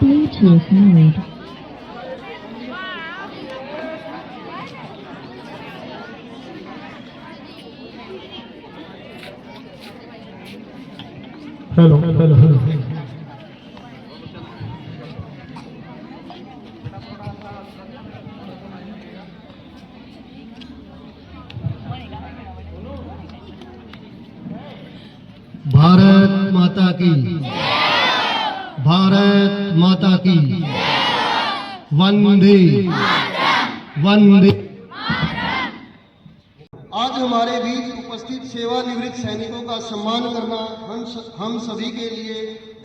Bluetooth mode. Hello hello hello. Bharat माता की, भारत माता की, वंदे वंदे। आज हमारे बीच उपस्थित सेवानिवृत्त सैनिकों का सम्मान करना हम सभी के लिए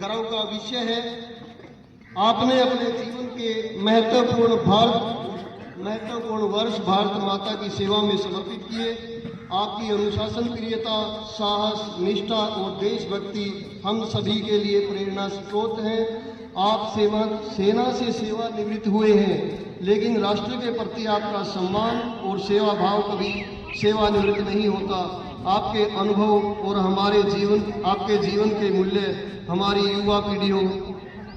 गर्व का विषय है। आपने अपने जीवन के महत्वपूर्ण वर्ष भारत माता की सेवा में समर्पित किए। आपकी अनुशासन प्रियता, साहस, निष्ठा और देशभक्ति हम सभी के लिए प्रेरणा स्रोत हैं। आप सेना से सेवानिवृत्त हुए हैं, लेकिन राष्ट्र के प्रति आपका सम्मान और सेवा भाव कभी सेवानिवृत्त नहीं होता। आपके अनुभव और आपके जीवन के मूल्य हमारी युवा पीढ़ियों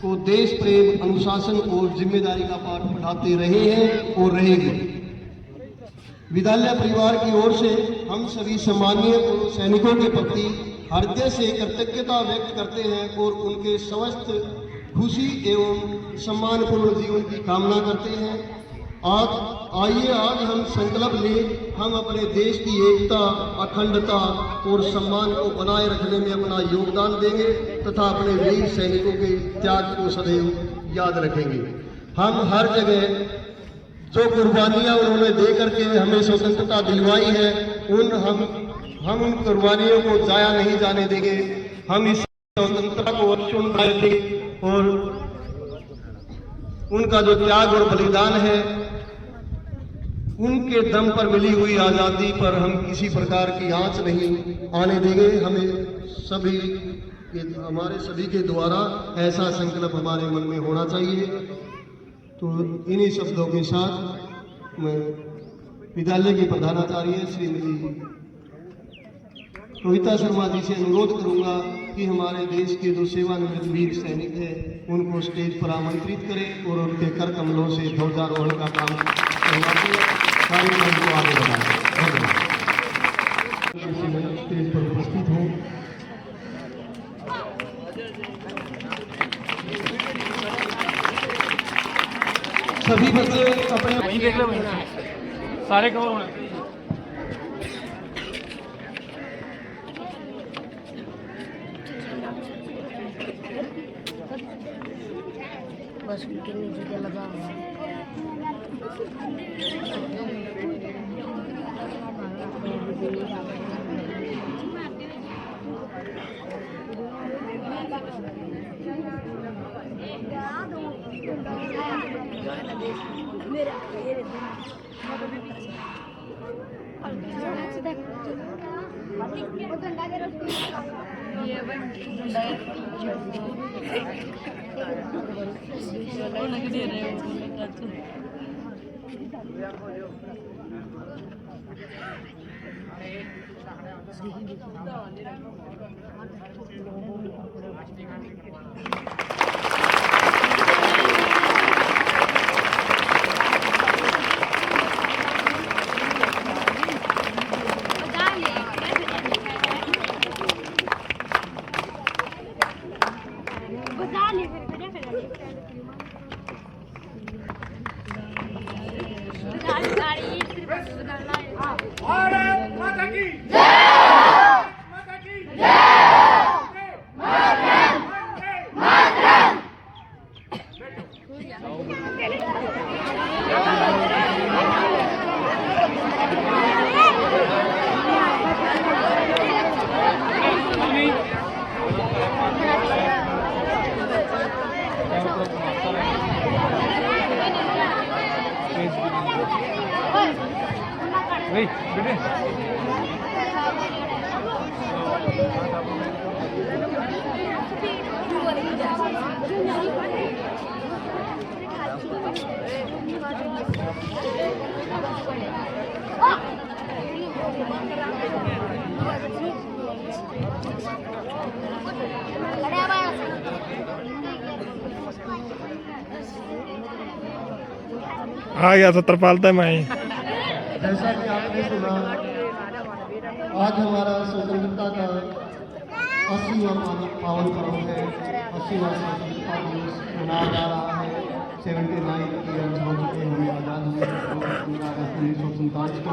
को देश प्रेम, अनुशासन और जिम्मेदारी का पाठ पढ़ाते रहे हैं और रहेंगे। विद्यालय परिवार की ओर से हम सभी सम्मानीय सैनिकों के प्रति हृदय से कृतज्ञता व्यक्त करते हैं और उनके स्वस्थ, खुशी एवं सम्मानपूर्ण जीवन की कामना करते हैं। आइए आज हम संकल्प लें, हम अपने देश की एकता, अखंडता और सम्मान को बनाए रखने में अपना योगदान देंगे तथा अपने वीर सैनिकों के त्याग को सदैव याद रखेंगे। हम हर जगह जो कुर्बानियां उन्होंने दे करके हमें स्वतंत्रता दिलवाई है, हम उन कुर्बानियों को जाया नहीं जाने देंगे। हम इस स्वतंत्रता को अक्षुण्ण बनाएंगे और उनका जो त्याग और बलिदान है, उनके दम पर मिली हुई आजादी पर हम किसी प्रकार की आंच नहीं आने देंगे। हमारे सभी के द्वारा ऐसा संकल्प हमारे मन में होना चाहिए। तो इन्हीं शब्दों के साथ मैं विद्यालय की प्रधानाचार्य श्रीमती रोहिता शर्मा जी से अनुरोध करूंगा कि हमारे देश के जो सेवानिवृत्त वीर सैनिक हैं उनको स्टेज पर आमंत्रित करें और उनके कर कमलों से ध्वजारोहण का काम करवाते कार्यक्रम को आगे बढ़ाएं। स्टेज पर उपस्थित हों। सभी बच्चे अपने वहीं देख लो, सारे कवर होने। बस उनके नीचे क्या लगा हुआ है। भारत माता की बेटे अरे आ गया तो तरपालता मैं जैसा कि आपने सुना, आज हमारा स्वतंत्रता का 80वां पावन पर्व है। 80वां स्वतंत्रता दिवस मनाया जा रहा है। 79 ईयर्स हो चुके हमें आज़ाद हुए 15 अगस्त 1947 को।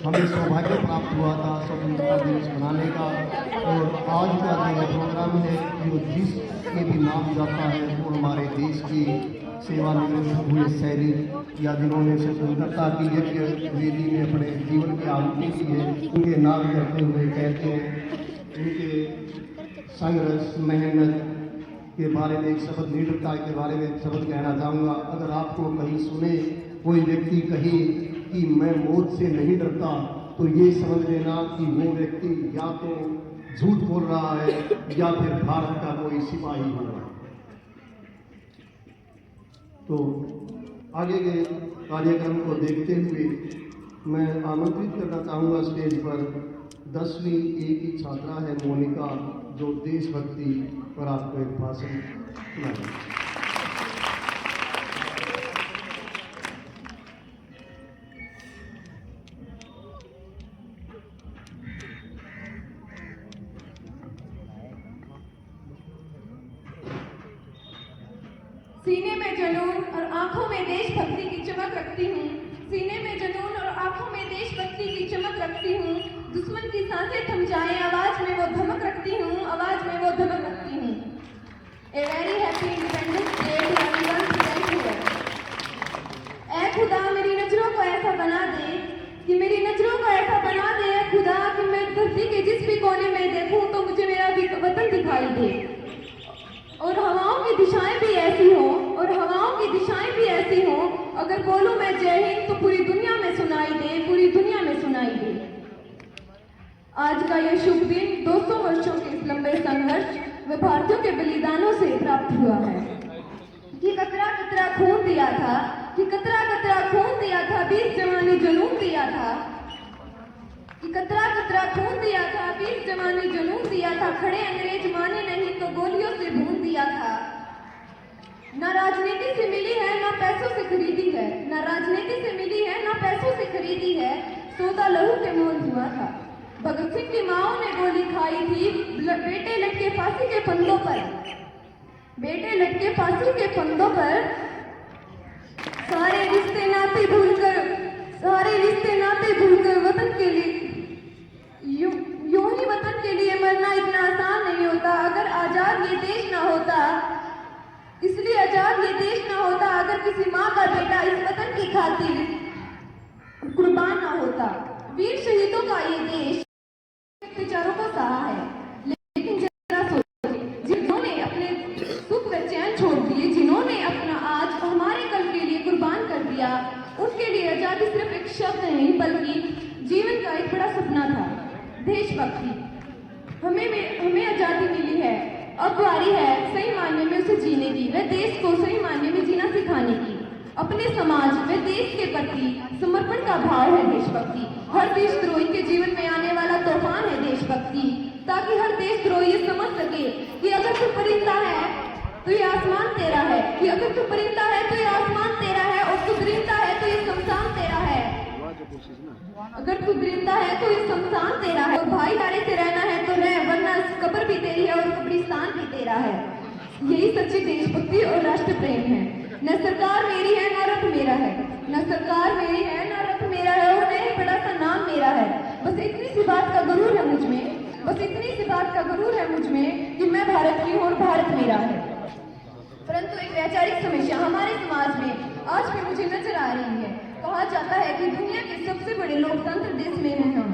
हमें सौभाग्य प्राप्त हुआ था स्वतंत्रता दिवस मनाने का। और आज का जो प्रोग्राम है, जो जिसके भी नाम जाता है, वो हमारे देश की सेवानिवृत्त हुए सैनिक या जिन्होंने स्वतंत्रता की यज्ञ वेदी में अपने जीवन की आहुति की है, उनके नाम करते हुए कहते हैं। उनके संघर्ष, मेहनत के बारे में एक शब्द, निडरता के बारे में एक शब्द कहना चाहूँगा। अगर आपको कहीं सुने कोई व्यक्ति कहे कि मैं मौत से नहीं डरता, तो ये समझ लेना कि वो व्यक्ति या तो झूठ बोल रहा है या फिर भारत का कोई सिपाही होगा। तो आगे के कार्यक्रम को देखते हुए मैं आमंत्रित करना चाहूँगा स्टेज पर 10वीं ए की छात्रा है मोनिका, जो देशभक्ति पर आपको एक भाषण सुनाएगी। सीने में जुनून और आंखों में देशभक्ति की चमक रखती हूँ। सीने में जुनून और आंखों में देशभक्ति की चमक रखती हूँ। दुश्मन की सांसें थम जाए, आवाज में वो धमक रखती हूँ, आवाज में वो धमक रखती हूँ। A very happy independence day to everyone present here. ऐ खुदा मेरी नजरों को ऐसा बना दे कि मेरी नजरों को ऐसा बना दे ऐ खुदा कि मैं धरती के जिस भी कोने में देखूं तो मुझे मेरा वतन दिखाई दे। और हवाओं की दिशाएं भी ऐसी हों, और हवाओं की दिशाएं भी ऐसी हों, अगर बोलूं मैं जय हिंद तो पूरी दुनिया में सुनाई दे, पूरी दुनिया में सुनाई दे। आज का यह शुभ दिन 200 वर्षों के इस लंबे संघर्ष व भारतीयों के बलिदानों से प्राप्त हुआ है। कि कतरा कतरा खून दिया था, कि कतरा कतरा खून दिया था, 20 जवानी जुनून दिया था। कि कतरा कतरा खून दिया था, 20 जवानी जुनून दिया था। खड़े अंग्रेज माने नहीं तो गोलियों से भून दिया था। न राजनीति से मिली है, न पैसों से खरीदी है। न राजनीति से मिली है, न पैसों से खरीदी है। सौदा लहू के मोल हुआ था। भगत सिंह की माओ ने गोली खाई थी, बेटे लटके फांसी के फंदों पर। बेटे लटके फांसी के फंदों पर। सारे रिश्ते नाते भूलकर वतन के लिए यूं ही वतन के लिए मरना इतना आसान नहीं होता। अगर आजाद ये देश ना होता, इसलिए आजाद ये देश ना होता अगर किसी माँ का बेटा इस वतन की खातिर कुर्बान ना होता। वीर शहीदों का ये देश विचारों को सहा है, लेकिन जरा सोचिए, जिन्होंने अपने सुख व चैन छोड़ दिए, जिन्होंने अपना आज हमारे कल के लिए कुर्बान कर दिया, उनके लिए आजादी सिर्फ एक शब्द नहीं बल्कि जीवन का एक बड़ा सपना था। देशभक्ति। हमें आजादी मिली है, अब बारी है सही मायने में उसे जीने की, वह देश को सही मायने में जीना सिखाने की। अपने समाज व देश के प्रति समर्पण का भाव है देशभक्ति। हर देशद्रोही के जीवन में आने वाला तूफान है देशभक्ति, ताकि हर देशद्रोही ये समझ सके कि अगर तू परिंदा है तो ये आसमान तेरा है, कि अगर तू परिंदा है तो ये आसमान तेरा है, और तू दरिंदा है तो ये शमशान तेरा है। अगर तू दरिंदा है तो ये शमशान तेरा है। और भाईचारे से रहना है तो रह, वरना कब्र भी तेरी है और कब्रिस्तान भी तेरा है। यही सच्ची देशभक्ति और राष्ट्र प्रेम है। न सरकार मेरी है, न रथ मेरा है। न सरकार मेरी है, न रथ मेरा है, और न ही बड़ा सा नाम मेरा है। बस इतनी सी बात का गुरूर है मुझ में, बस इतनी सी बात का गुरूर है मुझ में कि मैं भारत की हूँ और भारत मेरा है। परंतु एक वैचारिक समस्या हमारे समाज में आज भी मुझे नजर आ रही है। कहा जाता है कि दुनिया के सबसे बड़े लोकतंत्र देश में हैं हम,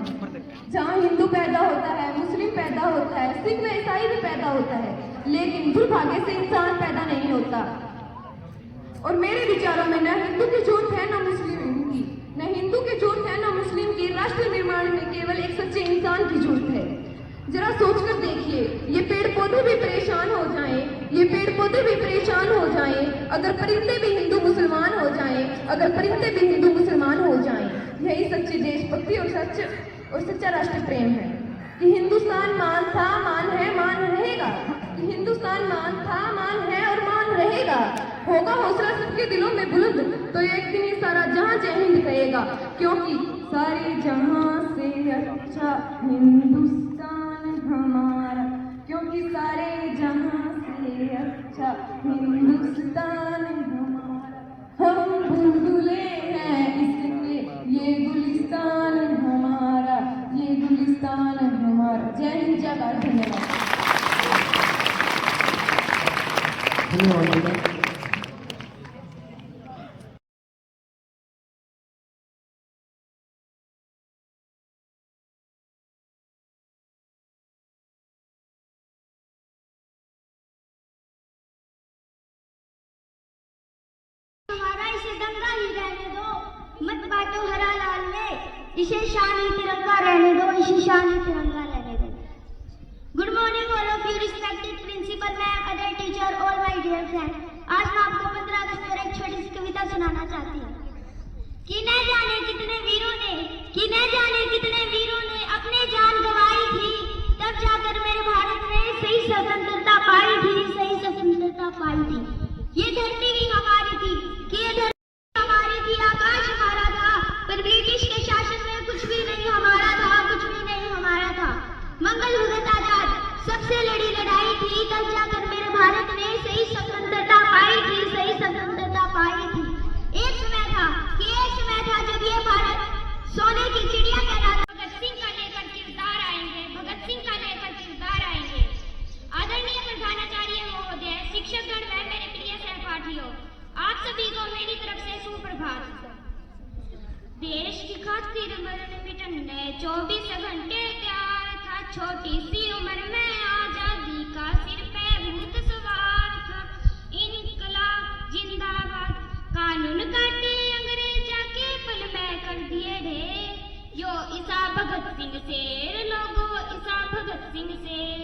जहाँ हिंदू पैदा होता है, मुस्लिम पैदा होता है, सिख व ईसाई भी पैदा होता है, लेकिन दुर्भाग्य से इंसान पैदा नहीं होता। और मेरे विचारों में न हिंदू की जरूरत है, न मुस्लिम की, न हिंदू की जरूरत है, न मुस्लिम की। राष्ट्र निर्माण में केवल एक सच्चे इंसान की जरूरत है। जरा सोचकर देखिए, ये पेड़ पौधे भी परेशान हो जाएं, ये पेड़ पौधे भी परेशान हो जाएं, अगर परिंदे भी हिंदू मुसलमान हो जाएं, अगर परिंदे भी हिंदू मुसलमान हो जाएं। यही सच्ची देशभक्ति और सच्चा राष्ट्र प्रेम है। कि हिंदुस्तान मान था, मान है, मान रहेगा। कि हिंदुस्तान मान था, मान है और मान रहेगा। होगा हौसला सबके दिलों में बुलंद तो एक दिन ये सारा जहां जय हिंद कहेगा, क्योंकि सारे जहां से अच्छा हिंदुस्तान हमारा, क्योंकि सारे जहां से अच्छा हिंदुस्तान हमारा। हम बुलबुले हैं इसलिए ये गुलिस्तान हमारा, ये गुलिस्तान हमारा। जय हिंद, जय भारत। धन्यवाद। धन्यवाद बेटा। हमारा इसे दंगा ही रहने दो, मत बांटो हरा लाल में, इसे शान ही तिरंगा रहने दो, इसे शान ही तिरंगा रहने दो। Good morning all of you respected principal, ma'am, other teacher, all my dear friend. आज मैं आपको 15 अगस्त पर एक छोटी सी कविता सुनाना चाहती हूँ। कि न जाने कितने वीरों ने, कि न जाने कितने वीरों ने अपने जान गंवाई थी, तब जाकर मेरे भारत ने सही स्वतंत्रता पाई थी, सही स्वतंत्रता पाई थी। ये धरती भी हमारी थी, कि ये धरती हमारी थी, आकाश हमारा था, पर ब्रिटिश के शासन में कुछ भी नहीं हमारा था, कुछ भी नहीं हमारा था। मंगल भगत आजाद सबसे लड़ी लड़ाई थी, तब जाकर मेरे भारत ने सही स्वतंत्रता पाई थी, सही स्वतंत्रता पाई थी। एक समय था कि एक समय था जब ये भारत सोने की चिड़िया कहलाता। भगत सिंह का लेकर किरदार आएंगे, भगत सिंह का लेकर किरदार आएंगे। आदरणीय प्रधानाचार्य महोदय, शिक्षकगण व मेरे प्रिय सहपाठियों, आप सभी को मेरी तरफ से सुप्रभात। देश की खातिर मरण मिटने 24 घंटे तैयार था, छोटी सी उम्र में आजादी का सिर पे भूत सवार था। इनकलाब जिंदाबाद, कानून काटे अंग्रेज जाके पल में कर दिए ढेर। यो ईसा भगत सिंह शेर लोगो, ईसा भगत सिंह शेर,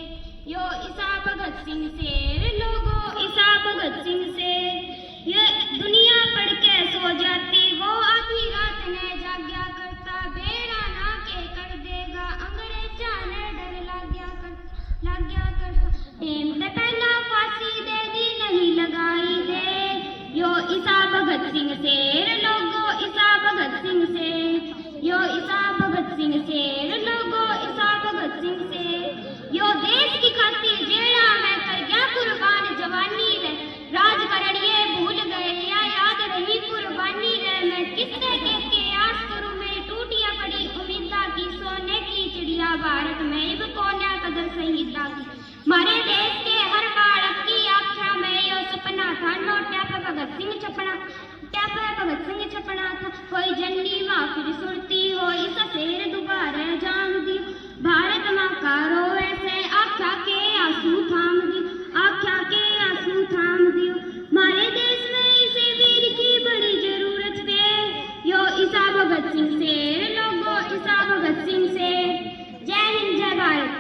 यो ईसा भगत सिंह शेर लोगो, ईसा भगत सिंह शेर। ये दुनिया पढ़ के सो जाती, वो आधी रात ने जाग्या करता, बेड़ा ना के कर देगा अंग्रेजा ने डर लाग्या करता। टेम से पहला फांसी दे दी, नहीं लगाई दे। यो ईसा भगत सिंह शेर लोगो, ईसा भगत सिंह शेर, यो ईसा भगत सिंह शेर लोगो, ईसा भगत सिंह शेर। यो देश की खातिर जेड़ा मैं कर गया कुर्बान, जवानी रे राज करणिए भूल गए या याद रही कुर्बानी रे। मैं किससे कह के आस करूं, मेरी टूटिया पड़ी उम्मीदा की, सोने की चिड़िया भारत में इब कोन्या कदर शहीदा की। मारे देश के हर बालक की आख्या में यो सपना था, no tap Bhagat Singh छपना, tap Bhagat Singh छपना था। कोई झंडी माँ फिर सुरती हो, इस शेर दोबारा जान दी, भारत माँ का रोए से आख्या के आंसू थाम दी, आख्या के आंसू थाम दियो। मारे देश में इसे वीर की बड़ी जरूरत है, यो ईसा भगत सिंह शेर लोगो, ईसा भगत सिंह शेर। जय हिंद, जय भारत।